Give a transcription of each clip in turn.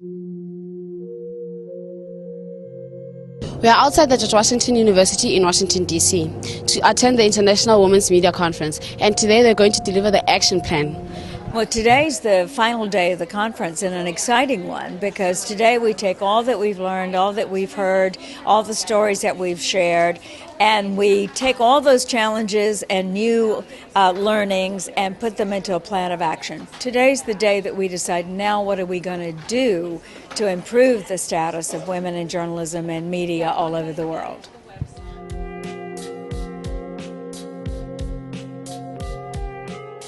We are outside the George Washington University in Washington, D.C. to attend the International Women's Media Conference, and today they're going to deliver the action plan. Well, today's the final day of the conference, and an exciting one, because today we take all that we've learned, all that we've heard, all the stories that we've shared, and we take all those challenges and new learnings and put them into a plan of action. Today's the day that we decide, now what are we going to do to improve the status of women in journalism and media all over the world.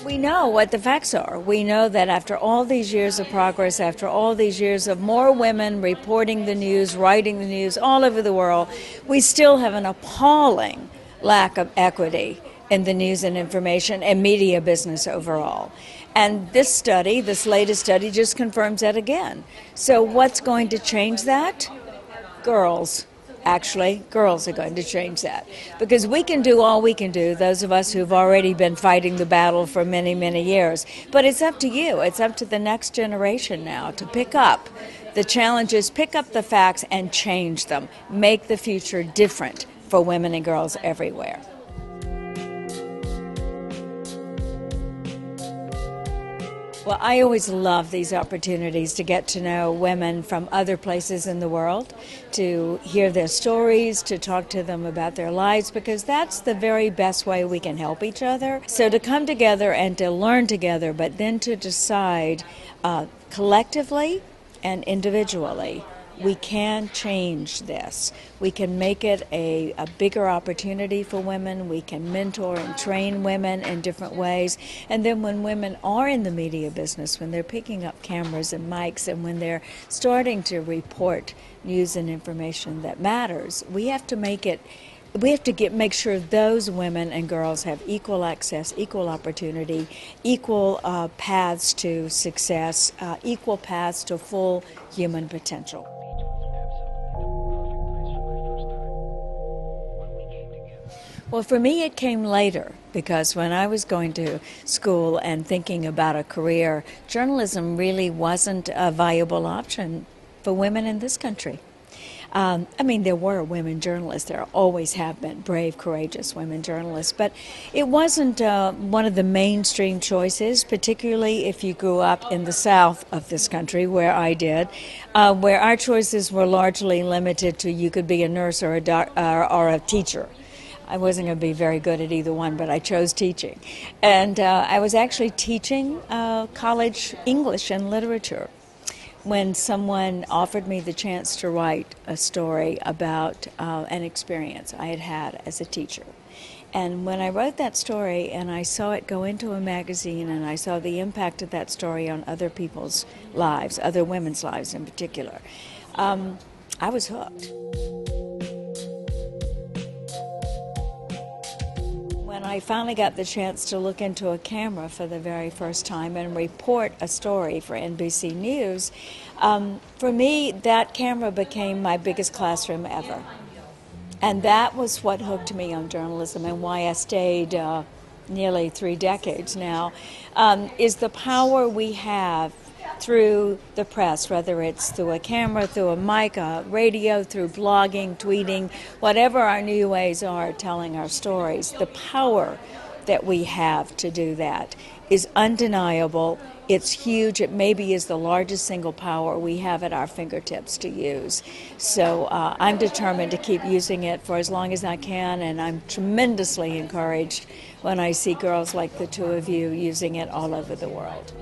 We know what the facts are. We know that after all these years of progress, after all these years of more women reporting the news, writing the news all over the world, we still have an appalling lack of equity in the news and information and media business overall. And this study, this latest study, just confirms that again. So what's going to change that? Girls. Actually, girls are going to change that, because we can do all we can do, those of us who've already been fighting the battle for many, many years. But it's up to you. It's up to the next generation now to pick up the challenges, pick up the facts, and change them. Make the future different for women and girls everywhere. Well, I always love these opportunities to get to know women from other places in the world, to hear their stories, to talk to them about their lives, because that's the very best way we can help each other. So to come together and to learn together, but then to decide collectively and individually, we can change this. We can make it a bigger opportunity for women. We can mentor and train women in different ways. And then when women are in the media business, when they're picking up cameras and mics, and when they're starting to report news and information that matters, we have to make sure those women and girls have equal access, equal opportunity, equal paths to success, equal paths to full human potential. Well, for me, it came later, because when I was going to school and thinking about a career, journalism really wasn't a viable option for women in this country. I mean, there were women journalists. There always have been brave, courageous women journalists. But it wasn't one of the mainstream choices, particularly if you grew up in the south of this country, where I did, where our choices were largely limited to you could be a nurse or a teacher. I wasn't going to be very good at either one, but I chose teaching. And I was actually teaching college English and literature when someone offered me the chance to write a story about an experience I had had as a teacher. And when I wrote that story and I saw it go into a magazine, and I saw the impact of that story on other people's lives, other women's lives in particular, I was hooked. When I finally got the chance to look into a camera for the very first time and report a story for NBC News, for me, that camera became my biggest classroom ever. And that was what hooked me on journalism, and why I stayed nearly 3 decades now, is the power we have through the press, whether it's through a camera, through a mic, a radio, through blogging, tweeting, whatever our new ways are telling our stories. The power that we have to do that is undeniable. It's huge. It maybe is the largest single power we have at our fingertips to use. So I'm determined to keep using it for as long as I can, and I'm tremendously encouraged when I see girls like the two of you using it all over the world.